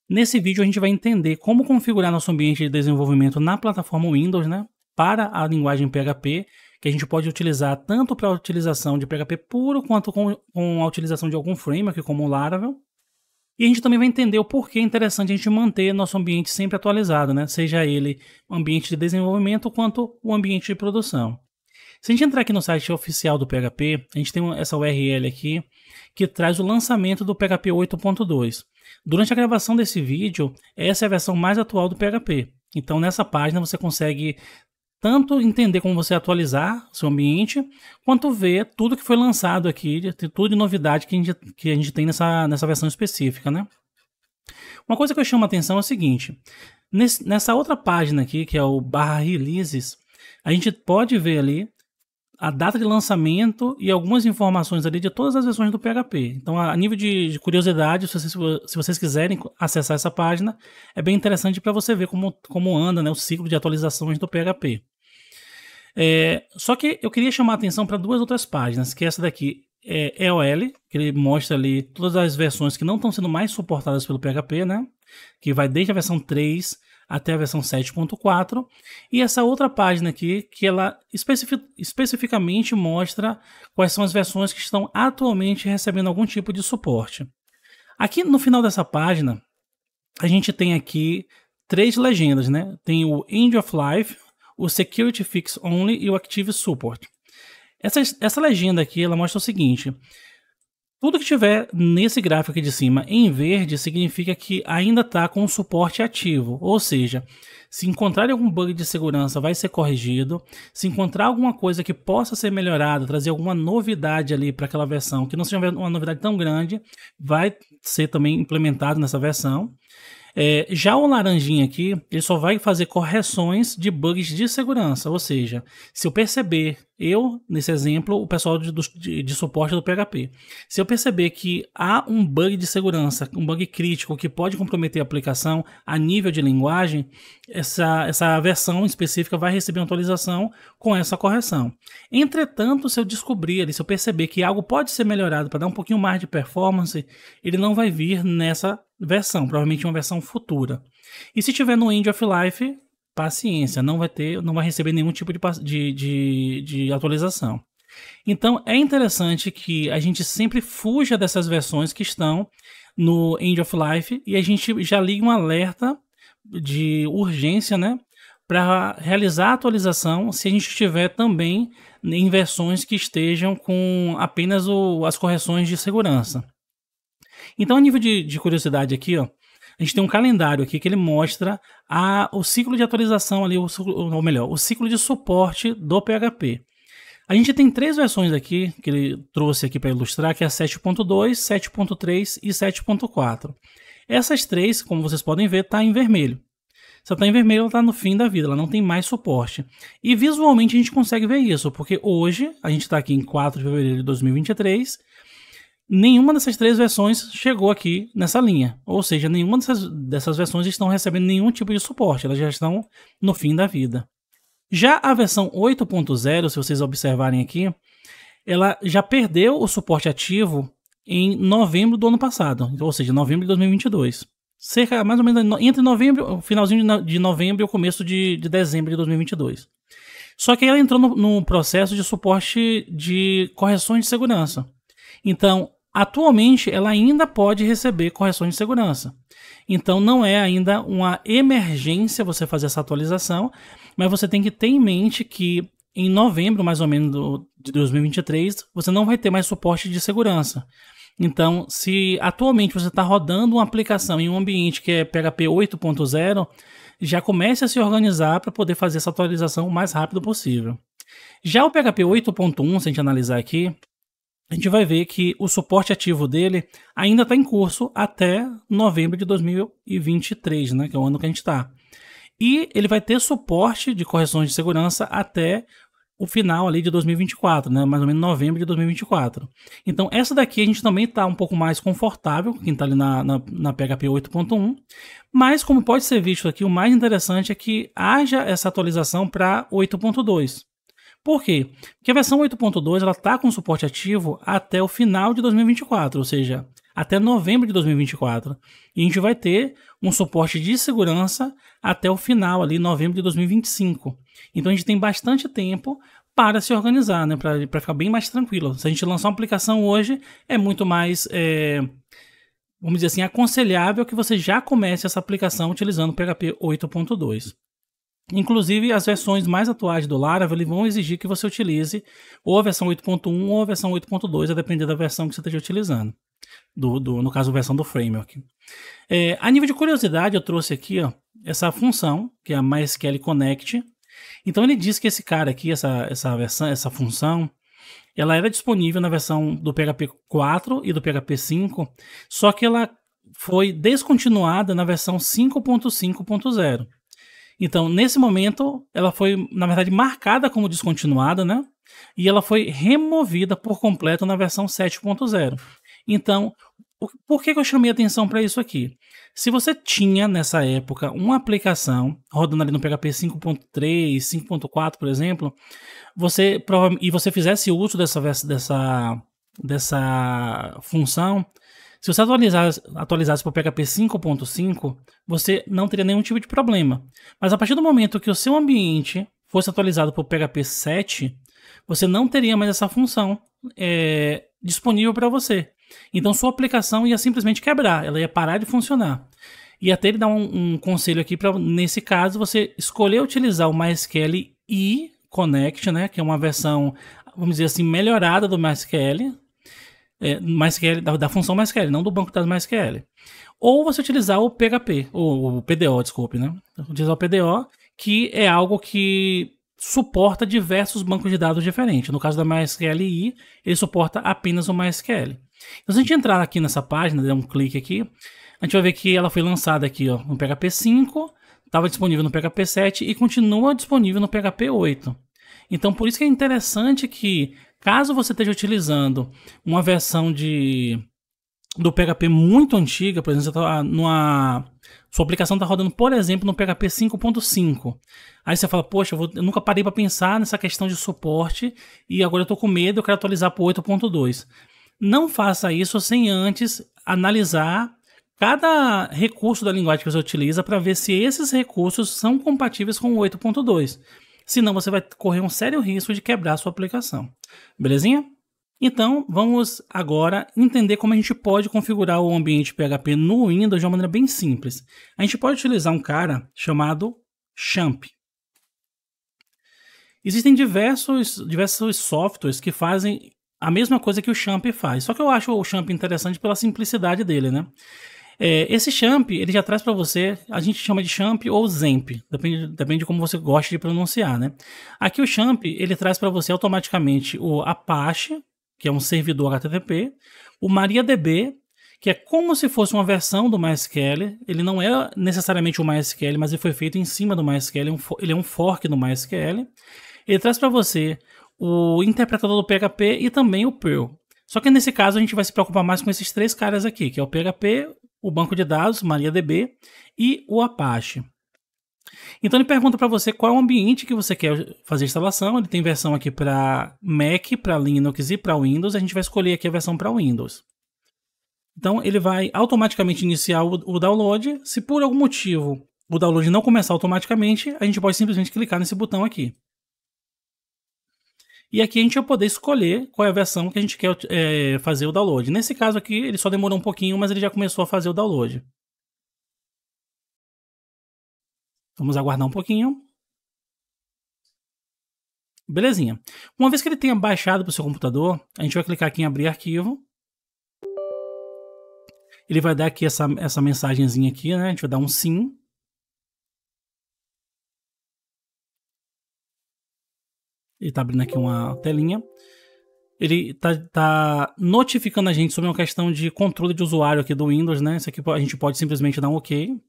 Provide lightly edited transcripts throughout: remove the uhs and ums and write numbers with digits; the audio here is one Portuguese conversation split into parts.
Nesse vídeo a gente vai entender como configurar nosso ambiente de desenvolvimento na plataforma Windows, né, para a linguagem PHP, que a gente pode utilizar tanto para a utilização de PHP puro, quanto com a utilização de algum framework como o Laravel. E a gente também vai entender o porquê é interessante a gente manter nosso ambiente sempre atualizado, né, seja ele o ambiente de desenvolvimento quanto o ambiente de produção. Se a gente entrar aqui no site oficial do PHP, a gente tem essa URL aqui, que traz o lançamento do PHP 8.2. Durante a gravação desse vídeo, essa é a versão mais atual do PHP. Então nessa página você consegue tanto entender como você atualizar seu ambiente, quanto ver tudo que foi lançado aqui, tudo de novidade que a gente tem nessa versão específica, né? Uma coisa que eu chamo a atenção é o seguinte, nessa outra página aqui, que é o /releases, a gente pode ver ali a data de lançamento e algumas informações ali de todas as versões do PHP. Então, a nível de curiosidade, se vocês quiserem acessar essa página, é bem interessante para você ver como anda, né, o ciclo de atualizações do PHP. Só que eu queria chamar a atenção para duas outras páginas, que essa daqui é EOL, que ele mostra ali todas as versões que não estão sendo mais suportadas pelo PHP, né, que vai desde a versão 3 até a versão 7.4, e essa outra página aqui, que ela especificamente mostra quais são as versões que estão atualmente recebendo algum tipo de suporte. Aqui no final dessa página, a gente tem aqui três legendas, né? Tem o End of Life, o Security Fix Only e o Active Support. Essa legenda aqui, ela mostra o seguinte: tudo que tiver nesse gráfico aqui de cima em verde significa que ainda está com o suporte ativo, ou seja, se encontrar algum bug de segurança vai ser corrigido, se encontrar alguma coisa que possa ser melhorada, trazer alguma novidade ali para aquela versão, que não seja uma novidade tão grande, vai ser também implementado nessa versão. Já o laranjinha aqui, ele só vai fazer correções de bugs de segurança, ou seja, se eu perceber, nesse exemplo, o pessoal de suporte do PHP, se eu perceber que há um bug de segurança, um bug crítico que pode comprometer a aplicação a nível de linguagem, essa versão específica vai receber uma atualização com essa correção. Entretanto, se eu descobrir ali, se eu perceber que algo pode ser melhorado para dar um pouquinho mais de performance, ele não vai vir nessa versão, provavelmente uma versão futura. E se tiver no End of Life, paciência, não vai receber nenhum tipo de atualização. Então é interessante que a gente sempre fuja dessas versões que estão no End of Life e a gente já liga um alerta de urgência, né, para realizar a atualização se a gente estiver também em versões que estejam com apenas as correções de segurança. Então, a nível de curiosidade aqui, ó, a gente tem um calendário aqui que ele mostra o ciclo de atualização ali, ou melhor, o ciclo de suporte do PHP. A gente tem três versões aqui que ele trouxe aqui para ilustrar, que é a 7.2, 7.3 e 7.4. Essas três, como vocês podem ver, está em vermelho. Se ela está em vermelho, ela está no fim da vida, ela não tem mais suporte. E visualmente a gente consegue ver isso, porque hoje, a gente está aqui em 4 de fevereiro de 2023, nenhuma dessas três versões chegou aqui nessa linha. Ou seja, nenhuma dessas versões estão recebendo nenhum tipo de suporte, elas já estão no fim da vida. Já a versão 8.0, se vocês observarem aqui, ela já perdeu o suporte ativo em novembro do ano passado, ou seja, novembro de 2022. Mais ou menos entre novembro, finalzinho de novembro e o começo de dezembro de 2022. Só que ela entrou no processo de suporte de correções de segurança. Então, atualmente, ela ainda pode receber correções de segurança. Então, não é ainda uma emergência você fazer essa atualização, mas você tem que ter em mente que em novembro, mais ou menos, de 2023, você não vai ter mais suporte de segurança. Então, se atualmente você está rodando uma aplicação em um ambiente que é PHP 8.0, já comece a se organizar para poder fazer essa atualização o mais rápido possível. Já o PHP 8.1, se a gente analisar aqui, a gente vai ver que o suporte ativo dele ainda está em curso até novembro de 2023, né, que é o ano que a gente está. E ele vai ter suporte de correções de segurança até o final ali de 2024, né, mais ou menos novembro de 2024. Então essa daqui a gente também está um pouco mais confortável, quem está ali na PHP 8.1, mas como pode ser visto aqui, o mais interessante é que haja essa atualização para 8.2. Por quê? Porque a versão 8.2 ela está com suporte ativo até o final de 2024, ou seja, até novembro de 2024. E a gente vai ter um suporte de segurança até o final, ali, novembro de 2025. Então a gente tem bastante tempo para se organizar, né? Para ficar bem mais tranquilo. Se a gente lançar uma aplicação hoje, é muito mais, vamos dizer assim, aconselhável que você já comece essa aplicação utilizando o PHP 8.2. Inclusive, as versões mais atuais do Laravel vão exigir que você utilize ou a versão 8.1 ou a versão 8.2, a depender da versão que você esteja utilizando. No caso, a versão do framework. A nível de curiosidade, eu trouxe aqui essa função, que é a MySQL Connect. Então, ele diz que esse cara aqui, essa função, ela era disponível na versão do PHP 4 e do PHP 5, só que ela foi descontinuada na versão 5.5.0. Então, nesse momento, ela foi, na verdade, marcada como descontinuada, né? E ela foi removida por completo na versão 7.0. Então, por que eu chamei atenção para isso aqui? Se você tinha, nessa época, uma aplicação rodando ali no PHP 5.3, 5.4, por exemplo, e você fizesse uso dessa função, se você atualizasse para o PHP 5.5, você não teria nenhum tipo de problema. Mas a partir do momento que o seu ambiente fosse atualizado para o PHP 7, você não teria mais essa função disponível para você. Então sua aplicação ia simplesmente quebrar, ela ia parar de funcionar. E até ele dá um conselho aqui para, nesse caso, você escolher utilizar o MySQL e Connect, né, que é uma versão, vamos dizer assim, melhorada do MySQL, da função MySQL, não do banco de dados MySQL. Ou você utilizar o PHP, ou o PDO, desculpe, né? Utilizar o PDO, que é algo que suporta diversos bancos de dados diferentes. No caso da MySQL, ele suporta apenas o MySQL. Então, se a gente entrar aqui nessa página, der um clique aqui, a gente vai ver que ela foi lançada aqui no PHP 5, estava disponível no PHP 7 e continua disponível no PHP 8. Então, por isso que é interessante que, caso você esteja utilizando uma versão do PHP muito antiga, por exemplo, sua aplicação está rodando, por exemplo, no PHP 5.5. Aí você fala, poxa, eu nunca parei para pensar nessa questão de suporte e agora eu estou com medo, eu quero atualizar para o 8.2. Não faça isso sem antes analisar cada recurso da linguagem que você utiliza para ver se esses recursos são compatíveis com o 8.2. Senão você vai correr um sério risco de quebrar a sua aplicação. Belezinha? Então, vamos agora entender como a gente pode configurar o ambiente PHP no Windows de uma maneira bem simples. A gente pode utilizar um cara chamado Champ. Existem diversos softwares que fazem a mesma coisa que o Champ faz. Só que eu acho o Champ interessante pela simplicidade dele, né? Esse Champ, ele já traz para você, a gente chama de Champ ou Zemp, depende de como você gosta de pronunciar, né? Aqui o Champ, ele traz para você automaticamente o Apache, que é um servidor HTTP, o MariaDB, que é como se fosse uma versão do MySQL. Ele não é necessariamente o MySQL, mas ele foi feito em cima do MySQL, ele é um fork do MySQL. Ele traz para você o interpretador do PHP e também o Perl. Só que nesse caso a gente vai se preocupar mais com esses três caras aqui, que é o PHP, o banco de dados, MariaDB e o Apache. Então ele pergunta para você qual é o ambiente que você quer fazer a instalação. Ele tem versão aqui para Mac, para Linux e para Windows. A gente vai escolher aqui a versão para Windows. Então ele vai automaticamente iniciar o download. Se por algum motivo o download não começar automaticamente, a gente pode simplesmente clicar nesse botão aqui. E aqui a gente vai poder escolher qual é a versão que a gente quer fazer o download. Nesse caso aqui ele só demorou um pouquinho, mas ele já começou a fazer o download. Vamos aguardar um pouquinho. Belezinha. Uma vez que ele tenha baixado para o seu computador, a gente vai clicar aqui em abrir arquivo. Ele vai dar aqui essa mensagenzinha aqui, né? A gente vai dar um sim. Ele está abrindo aqui uma telinha. Ele tá notificando a gente sobre uma questão de controle de usuário aqui do Windows, né? Isso aqui a gente pode simplesmente dar um OK.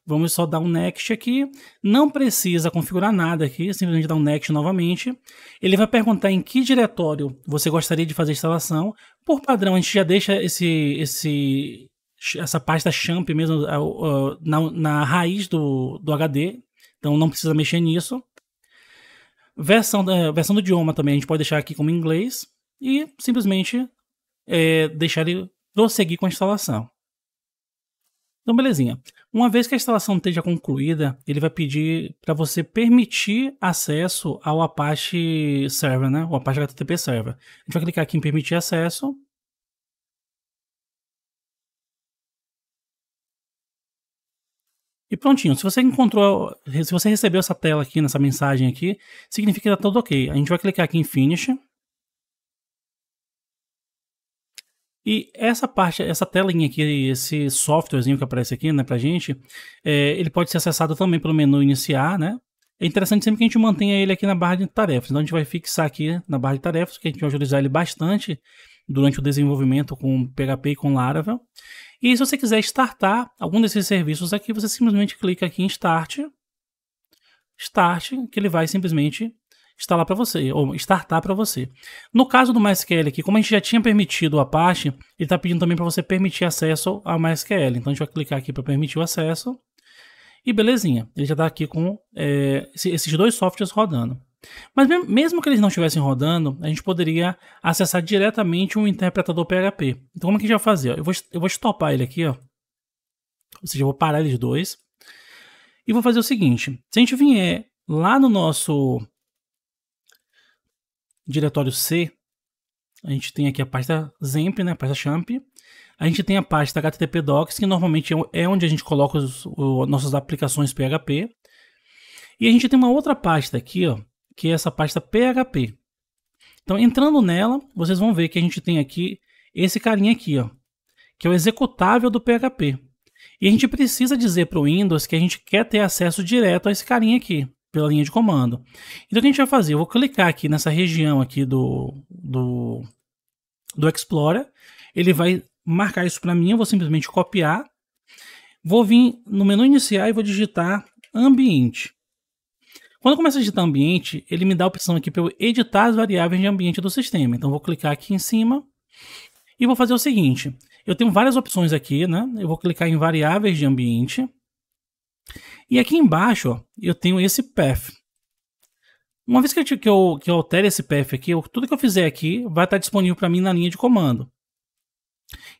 Vamos só dar um Next aqui. Não precisa configurar nada aqui, simplesmente dar um Next novamente. Ele vai perguntar em que diretório você gostaria de fazer a instalação. Por padrão, a gente já deixa essa pasta Champ mesmo na raiz do HD. Então não precisa mexer nisso. Versão do idioma também a gente pode deixar aqui como inglês. E simplesmente deixar ele prosseguir com a instalação. Então, belezinha. Uma vez que a instalação esteja concluída, ele vai pedir para você permitir acesso ao Apache Server, né? O Apache HTTP Server. A gente vai clicar aqui em permitir acesso. E prontinho. Se você recebeu essa tela aqui, nessa mensagem aqui, significa que está tudo ok. A gente vai clicar aqui em Finish. E essa parte, essa telinha aqui, esse softwarezinho que aparece aqui, né, pra gente, ele pode ser acessado também pelo menu iniciar, né? É interessante sempre que a gente mantenha ele aqui na barra de tarefas. Então a gente vai fixar aqui na barra de tarefas, que a gente vai utilizar ele bastante durante o desenvolvimento com PHP e com Laravel. E se você quiser startar algum desses serviços aqui, você simplesmente clica aqui em Start, que ele vai simplesmente instalar para você, ou startar para você. No caso do MySQL aqui, como a gente já tinha permitido o Apache, ele está pedindo também para você permitir acesso ao MySQL. Então a gente vai clicar aqui para permitir o acesso. E belezinha, ele já está aqui com esses dois softwares rodando. Mas mesmo que eles não estivessem rodando, a gente poderia acessar diretamente um interpretador PHP. Então como é que a gente vai fazer? Eu vou estopar ele aqui, ó. Ou seja, eu vou parar eles dois. E vou fazer o seguinte, se a gente vier lá no nosso diretório C, a gente tem aqui a pasta XAMPP, né, a pasta XAMPP. A gente tem a pasta HTTP Docs, que normalmente é onde a gente coloca nossas aplicações PHP. E a gente tem uma outra pasta aqui, ó, que é essa pasta PHP. Então, entrando nela, vocês vão ver que a gente tem aqui esse carinha aqui, ó, que é o executável do PHP. E a gente precisa dizer para o Windows que a gente quer ter acesso direto a esse carinha aqui, pela linha de comando. Então o que a gente vai fazer? Eu vou clicar aqui nessa região aqui do Explorer. Ele vai marcar isso para mim, eu vou simplesmente copiar. Vou vir no menu iniciar e vou digitar ambiente. Quando eu começo a digitar ambiente, ele me dá a opção aqui para eu editar as variáveis de ambiente do sistema. Então vou clicar aqui em cima e vou fazer o seguinte. Eu tenho várias opções aqui, né? Eu vou clicar em variáveis de ambiente. E aqui embaixo, ó, eu tenho esse path. Uma vez que eu altere esse path aqui, tudo que eu fizer aqui vai estar disponível para mim na linha de comando.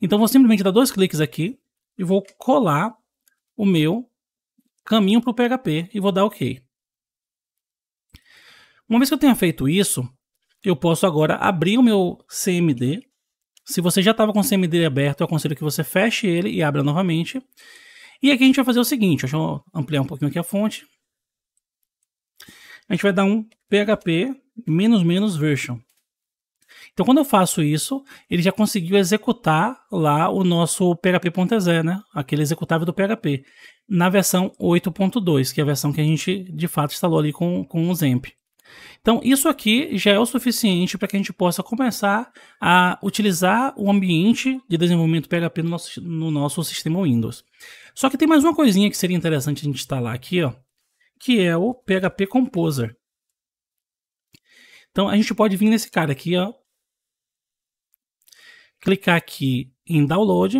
Então, vou simplesmente dar 2 cliques aqui e vou colar o meu caminho para o PHP e vou dar OK. Uma vez que eu tenha feito isso, eu posso agora abrir o meu CMD. Se você já estava com o CMD aberto, eu aconselho que você feche ele e abra novamente. E aqui a gente vai fazer o seguinte, deixa eu ampliar um pouquinho aqui a fonte. A gente vai dar um PHP -- version. Então quando eu faço isso, ele já conseguiu executar lá o nosso PHP.exe, né? Aquele executável do PHP, na versão 8.2, que é a versão que a gente de fato instalou ali com o XAMPP. Então isso aqui já é o suficiente para que a gente possa começar a utilizar o ambiente de desenvolvimento PHP no nosso sistema Windows. Só que tem mais uma coisinha que seria interessante a gente instalar aqui, ó, que é o PHP Composer. Então a gente pode vir nesse cara aqui, ó, clicar aqui em Download.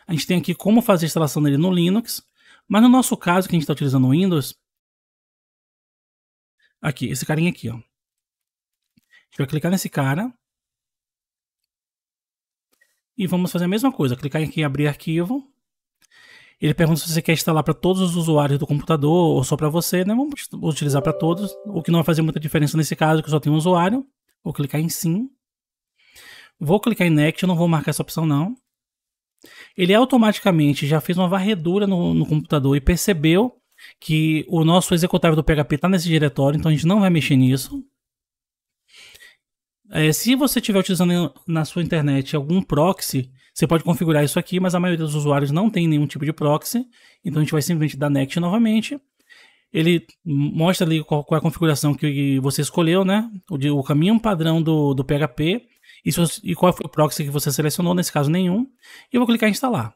A gente tem aqui como fazer a instalação dele no Linux, mas no nosso caso que a gente está utilizando o Windows, aqui, esse carinha aqui, ó. A gente vai clicar nesse cara e vamos fazer a mesma coisa, clicar aqui em abrir arquivo. Ele pergunta se você quer instalar para todos os usuários do computador ou só para você, né? Vamos utilizar para todos, o que não vai fazer muita diferença nesse caso, que só tem um usuário. Vou clicar em sim. Vou clicar em next, eu não vou marcar essa opção não. Ele automaticamente já fez uma varredura no computador e percebeu que o nosso executável do PHP está nesse diretório, então a gente não vai mexer nisso. Se você estiver utilizando na sua internet algum proxy, você pode configurar isso aqui, mas a maioria dos usuários não tem nenhum tipo de proxy, então a gente vai simplesmente dar next novamente. Ele mostra ali qual é a configuração que você escolheu, né? O caminho padrão do PHP e qual foi o proxy que você selecionou, nesse caso nenhum. E eu vou clicar em instalar.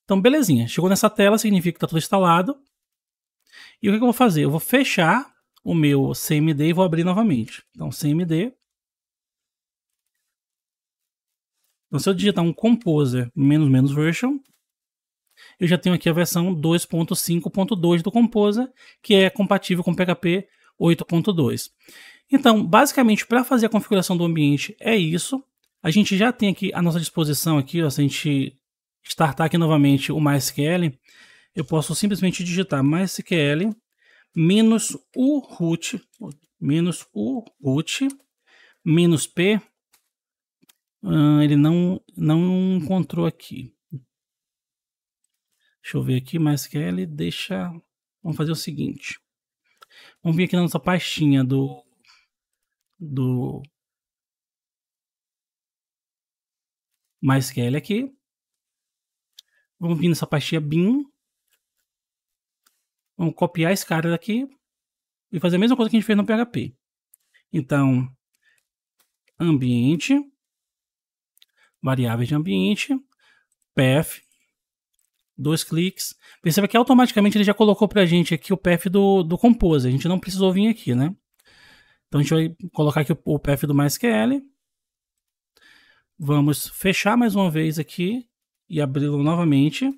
Então belezinha, chegou nessa tela, significa que está tudo instalado. E o que eu vou fazer? Eu vou fechar o meu CMD e vou abrir novamente. Então CMD. Então se eu digitar um Composer -- version, eu já tenho aqui a versão 2.5.2 do Composer, que é compatível com PHP 8.2. Então, basicamente, para fazer a configuração do ambiente é isso. A gente já tem aqui à nossa disposição aqui, ó, se a gente startar aqui novamente o MySQL, eu posso simplesmente digitar MySQL -u root -p. Ele não encontrou aqui. Deixa eu ver aqui, MySQL, vamos fazer o seguinte. Vamos vir aqui na nossa pastinha do MySQL aqui. Vamos vir nessa pastinha bin. Vamos copiar esse cara daqui e fazer a mesma coisa que a gente fez no PHP. Então, ambiente, variáveis de ambiente, path, 2 cliques. Perceba que automaticamente ele já colocou pra gente aqui o path do Compose. A gente não precisou vir aqui, né? Então a gente vai colocar aqui o path do MySQL. Vamos fechar mais uma vez aqui e abri-lo novamente.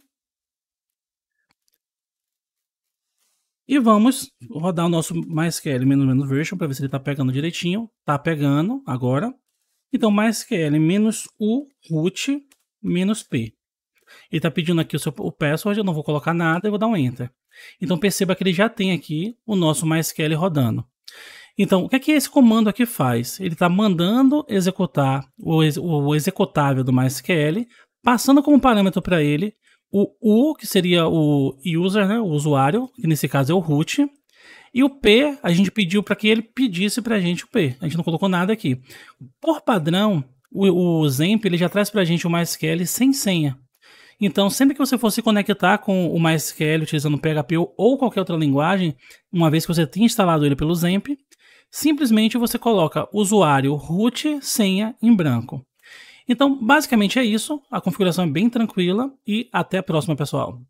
E vamos rodar o nosso MySQL -version para ver se ele está pegando direitinho. Está pegando agora. Então MySQL -u root -p. Ele está pedindo aqui o password, eu não vou colocar nada, eu vou dar um Enter. Então perceba que ele já tem aqui o nosso MySQL rodando. Então, o que é que esse comando aqui faz? Ele está mandando executar o executável do MySQL, passando como parâmetro para ele o U, que seria o user, né, o usuário, que nesse caso é o root, e o P, a gente pediu para que ele pedisse para a gente o P. A gente não colocou nada aqui. Por padrão, o Zemp ele já traz para a gente o MySQL sem senha. Então, sempre que você for se conectar com o MySQL utilizando o PHP ou qualquer outra linguagem, uma vez que você tenha instalado ele pelo Zemp, simplesmente você coloca usuário root, senha em branco. Então, basicamente é isso. A configuração é bem tranquila e até a próxima, pessoal.